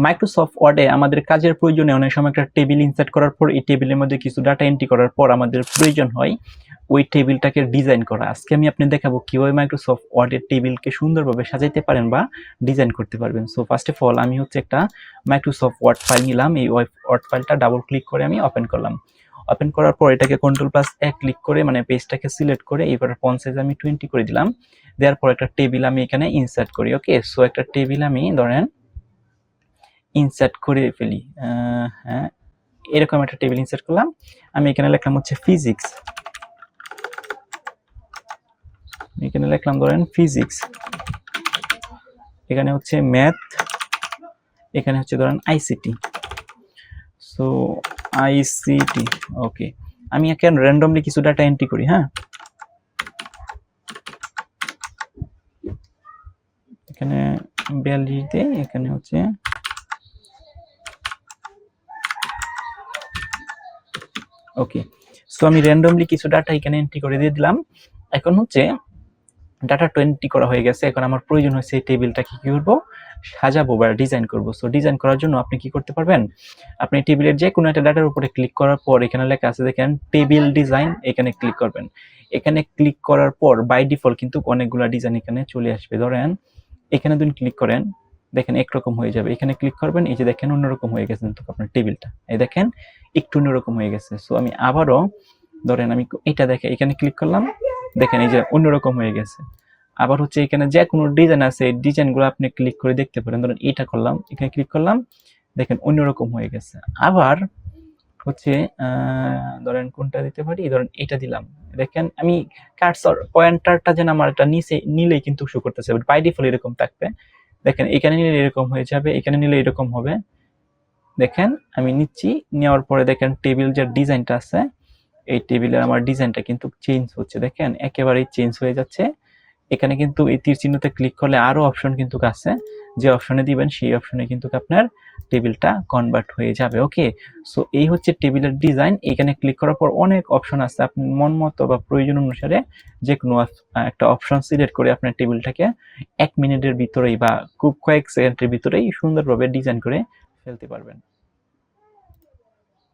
Microsoft ওয়ার্ডে আমাদের কাজের প্রয়োজনে অনেক সময় একটা টেবিল ইনসার্ট করার পর এই টেবিলের মধ্যে কিছু ডাটা এন্ট্রি করার পর আমাদের প্রয়োজন হয় ওই টেবিলটাকে ডিজাইন করা। আজকে আমি আপনি দেখাবো কিভাবে মাইক্রোসফট ওয়ার্ডের টেবিলকে সুন্দরভাবে সাজাইতে পারেন বা ডিজাইন করতে পারবেন। সো ফার্স্ট অফ অল আমি হচ্ছে একটা মাইক্রোসফট ওয়ার্ড ফাইল নিলাম। এই ওয়ার্ড ফাইলটা ডাবল ক্লিক করে আমি ওপেন করলাম। ওপেন করার পর এটাকে কন্ট্রোল+A ক্লিক করে মানে পেজটাকে সিলেক্ট করে এবার ফন্ট সাইজ আমি 20 করে দিলাম। দেওয়ার পর একটা টেবিল আমি এখানে ইনসার্ট করি। ওকে, সো একটা টেবিল আমি ধরেন ইনসার্ট করে ফেলি। হ্যাঁ, এরকম একটা টেবিল ইনসার্ট করলাম। আমি এখানে লিখলাম হচ্ছে ফিজিক্স, এখানে লিখলাম ধরেন ফিজিক্স, এখানে হচ্ছে ম্যাথ, এখানে হচ্ছে ধরেন আইসিটি। সো আইসিটি, ওকে। আমি এখানে র্যান্ডমলি কিছু ডাটা এন্ট্রি করি। হ্যাঁ, এখানে 42 দেই, এখানে হচ্ছে ওকে। সো আমি র্যান্ডমলি কিছু ডাটা এখানে এন্ট্রি করে দিয়ে দিলাম। এখন হচ্ছে ডাটাটা এন্ট্রি করা হয়ে গেছে। এখন আমার প্রয়োজন হচ্ছে এই টেবিলটাকে কি করব, সাজাবো বা ডিজাইন করব। সো ডিজাইন করার জন্য আপনি কি করতে পারবেন, আপনি টেবিলের যে কোনো একটা ডাটার উপরে ক্লিক করার পর এখানে লেখা আছে দেখেন টেবিল ডিজাইন, এখানে ক্লিক করবেন। এখানে ক্লিক করার পর বাই ডিফল্ট কিন্তু অনেকগুলো ডিজাইন এখানে চলে আসবে। ধরেন এখানে যদি ক্লিক করেন দেখেন একরকম হয়ে যাবে। এখানে ক্লিক করবেন, এই যে দেখেন অন্যরকম হয়ে গেছে কিন্তু আপনার টেবিলটা, এই দেখেন একটু অন্যরকম হয়ে গেছে। সো আমি আবারও ধরেন আমি এটা দেখে এখানে ক্লিক করলাম, দেখেন এই যে অন্যরকম হয়ে গেছে। আবার হচ্ছে এখানে যে কোনো ডিজাইন আছে এই ডিজাইনগুলো আপনি ক্লিক করে দেখতে পারেন। ধরেন এটা করলাম, এখানে ক্লিক করলাম, দেখেন অন্যরকম হয়ে গেছে। আবার হচ্ছে ধরেন কোনটা দিতে পারি, ধরেন এটা দিলাম, দেখেন আমি কার্সর পয়েন্টারটা যেন আমার এটা নিচে নিলেই কিন্তু শো করতেছে, বাই ডিফল্ট এরকম থাকবে। দেখেন এখানে নিলে এরকম হয়ে যাবে, এখানে নিলে এরকম হবে। দেখেন আমি নিচ্ছি, নেওয়ার পরে দেখেন টেবিল যে ডিজাইনটা আছে এই টেবিলের আমার ডিজাইনটা কিন্তু চেঞ্জ হচ্ছে। দেখেন একেবারেই চেঞ্জ হয়ে যাচ্ছে। এখানে কিন্তু এই তীর চিহ্নতে ক্লিক করলে আরো অপশন কিন্তু আছে, যে অপশনে দিবেন সেই অপশনে কিন্তু আপনার টেবিলটা কনভার্ট হয়ে যাবে। ওকে, সো এই হচ্ছে টেবিলের ডিজাইন। এখানে ক্লিক করার পর অনেক অপশন আছে, আপনি মন মতো বা প্রয়োজন অনুসারে যে কোনো একটা অপশন সিলেক্ট করে আপনার টেবিলটাকে 1 মিনিটের ভিতরেই বা খুব কয়েক সেকেন্ডের ভিতরেই সুন্দরভাবে ডিজাইন করে ফেলতে পারবেন।